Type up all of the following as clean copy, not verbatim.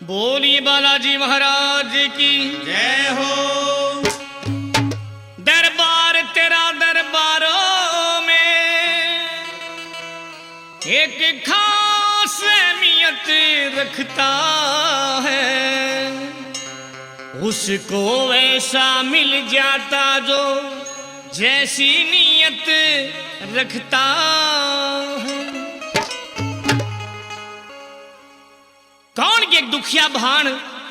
बोलिए बालाजी महाराज की जय हो। दरबार तेरा दरबारों में एक खास अहमियत रखता है, उसको वैसा मिल जाता जो जैसी नीयत रखता है। कौन एक दुखिया भाण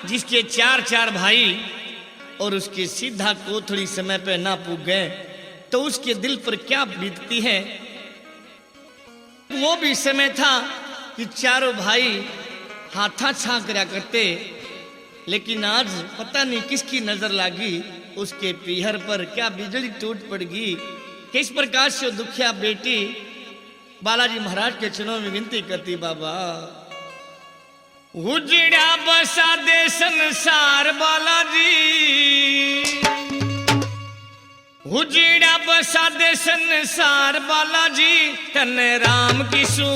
जिसके चार चार भाई और उसके सीधा कोथड़ी समय पे ना पूग गए तो उसके दिल पर क्या बीतती है। वो भी समय था कि चारों भाई हाथा छा करा करते, लेकिन आज पता नहीं किसकी नजर लागी उसके पीहर पर, क्या बिजली टूट पड़गी। किस प्रकार से दुखिया बेटी बालाजी महाराज के चरणों में विनती करती, बाबा उजड़ा बसा दे संसार बालाजी, उजड़ा बसा दे संसार बालाजी। तन राम किसु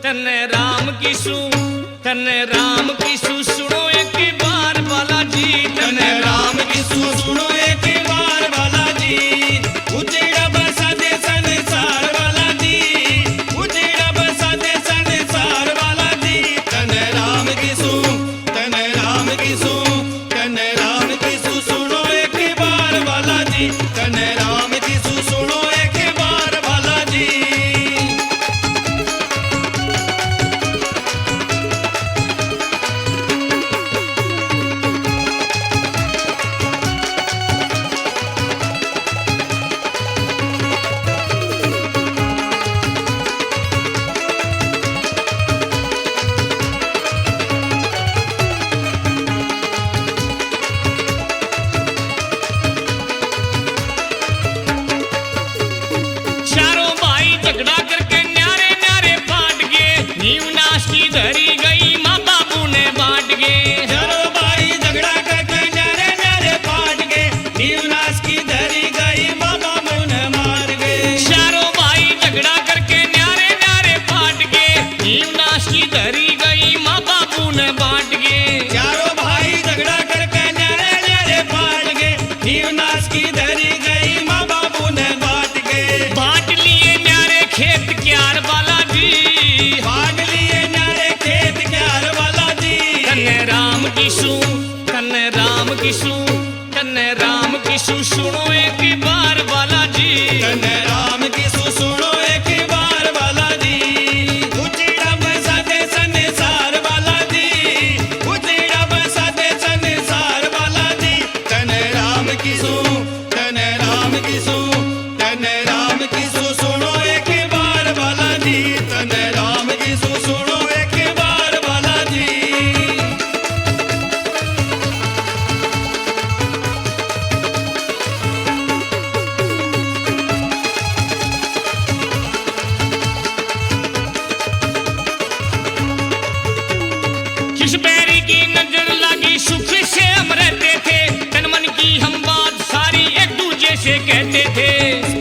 तन राम किसु तन राम किसु सुनो एक बार बालाजी, तन राम किसु सुनो एक बार बालाजी। उजड़ा बसा दे संसार बालाजी, उजड़ा बसा दे संसार बालाजी। तन राम किसु तन राम किसु तन राम किसु सुनो एक बार बालाजी, तन राम किसु सुनो एक बार बालाजी। चारों भाई झगड़ा करके न्यारे न्यारे बांट गए, नींव नाश की धरी गई माँ बाबू ने बांट गए। चारों भाई झगड़ा करके न्यारे न्यारे बांट गए, नींव नाश की धरी गई माँ बाबू ने मार गए। चारों भाई झगड़ा करके न्यारे न्यारे बांट गए, नींव नाश की धरी गई माँ बाबू ने बांट गए। चारों भाई झगड़ा करके न्यारे न्यारे बांट गए, नींव नाश की धरी गई माँ बाबू ने बांट गए। बांट लिए न्यारे खेत क्यार बालाजी, बांट लिए न्यारे खेत क्यार बालाजी। कन्ने राम किसु कन्ने राम किसु कन्ने राम किसु सुनो एक बार बालाजी, तन राम किसु सुनो एक बार बालाजी। उजड़ा बसा दे संसार बालाजी, उजड़ा बसा दे संसार बालाजी। तन राम किसु तन राम किसु तन राम किसु सुनो एक बार बालाजी, तन राम किसु सुनो एक बार बालाजी। किस बैरी की नजर लगी सुख से हम रहते थे, तन मन की हम बात सारी एक दूजे से कहते थे।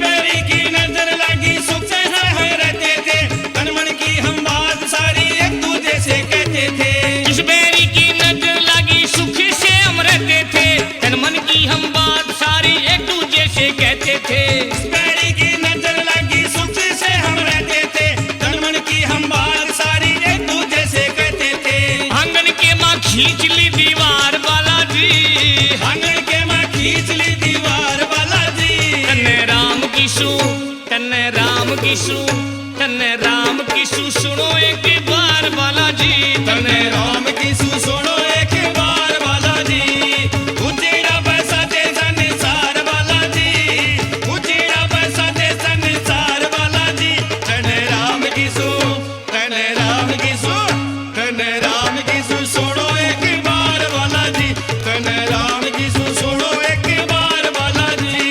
बैरी की नजर लगी सुख से हम रहते थे, तन मन की हम बात सारी एक दूजे से कहते थे। किस बैरी की नजर लगी सुख से हम रहते थे, तन मन की हम बात सारी एक दूजे से कहते थे। बैरी की नजर लगी सुख से हम रहते थे, तन मन की हम बात सारी एक दूजे से कहते थे। आंगन के माँ खींच ली दीवार बालाजी, आंगन के माँ खींच ली दीवार बालाजी। तन्ने राम किसु तन्ने राम किसु तन्ने राम किसु सुनो एक बार बालाजी, तन राम किसु सुनो एक बार बालाजी। उजड़ा बसा दे संसार बालाजी, उजड़ा बसा दे संसार बालाजी। तन राम किसु तन राम किसु तन राम किसु सुनो एक बार बालाजी, तन राम किसु सुनो एक बार बालाजी।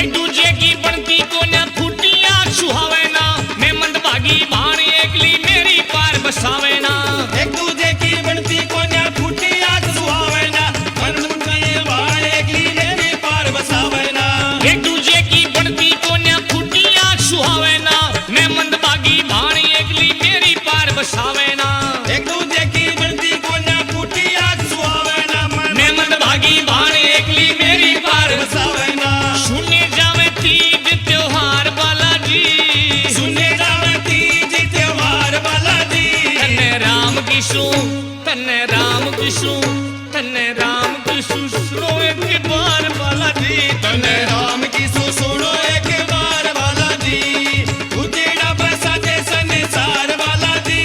एक दूजे की बनती को न फूटिया सुहावे ना, मैं मंदभागी भाण एकली मेरी पार बसावे ना। एक दूजे की बनती को न फूटिया सुहावे ना, मंदभागी भाण एकली मेरी पार बसावे ना। एक दूजे की बनती को न फूटिया सुहावे ना, मैं मंदभागी भाण एकली मेरी पार बसावे ना। एक दूजे की बनती को न फूटिया सुहावे ना, मैं मंदभागी भाण एकली मेरी पार बसावे ना। सुने जावे तीज त्योहार बालाजी, सुने जावे तीज त्योहार बालाजी। तन्ने राम किशु, तन्ने राम किशु, तन्ने राम किशु सुनो एक बार बालाजी। तन्ने राम किशु सुनो एक बार बालाजी। उजेड़ा बरसाते संसार बालाजी,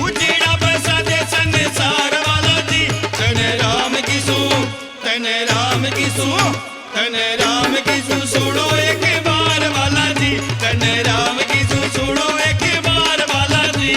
उजेड़ा बरसाते संसार बालाजी। तन्ने राम किशु, तन्ने राम किशु, तन्ने राम किशु सुनो एक बार बालाजी। तन्ने राम किशु सुनो एक बार बालाजी।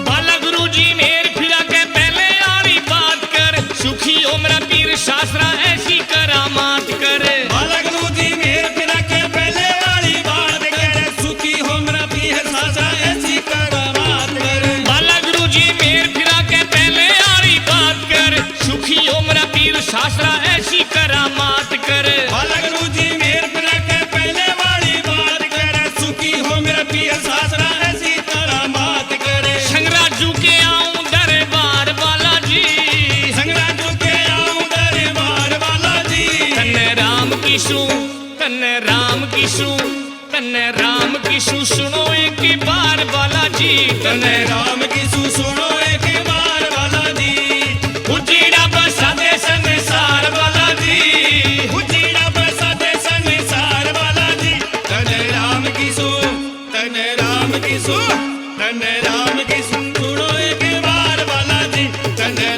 बाला गुरु जी मेर फिरा के पहले आड़ी बात कर, सुखी हो मेरा पीर शास्त्रा ऐसी करामात करे। बाला गुरु जी मेर फिरा के पहले आड़ी बात कर, सुखी हो मेरा पीर शास्त्रा ऐसी करामात करे। बाला गुरु जी मेर फिरा के पहले आड़ी बात कर, सुखी हो मेरा पीर शास्त्रा ऐसी करामात करे। बाला गुरु जी मेर फिरा के पहले वाली बात करे, सुखी हो मेरा पीर शास्त्रा ऐसी करामात करे। संगराजू के आऊं दरबार बालाजी, संगराजू के आऊं दरबार बालाजी। तन्ने राम किशु, तन्ने राम किशु, तन्ने राम किशु सुनो एक बार बालाजी। तन्ने राम किशु सुनो एक बार बालाजी। उजेड़ा बरसाते संसार बालाजी, उजेड़ा बरसाते संसार बालाजी। तन्ने राम किशु, तन्ने राम किशु, तन्ने राम किशु सुनो एक बार बालाजी। तन्ने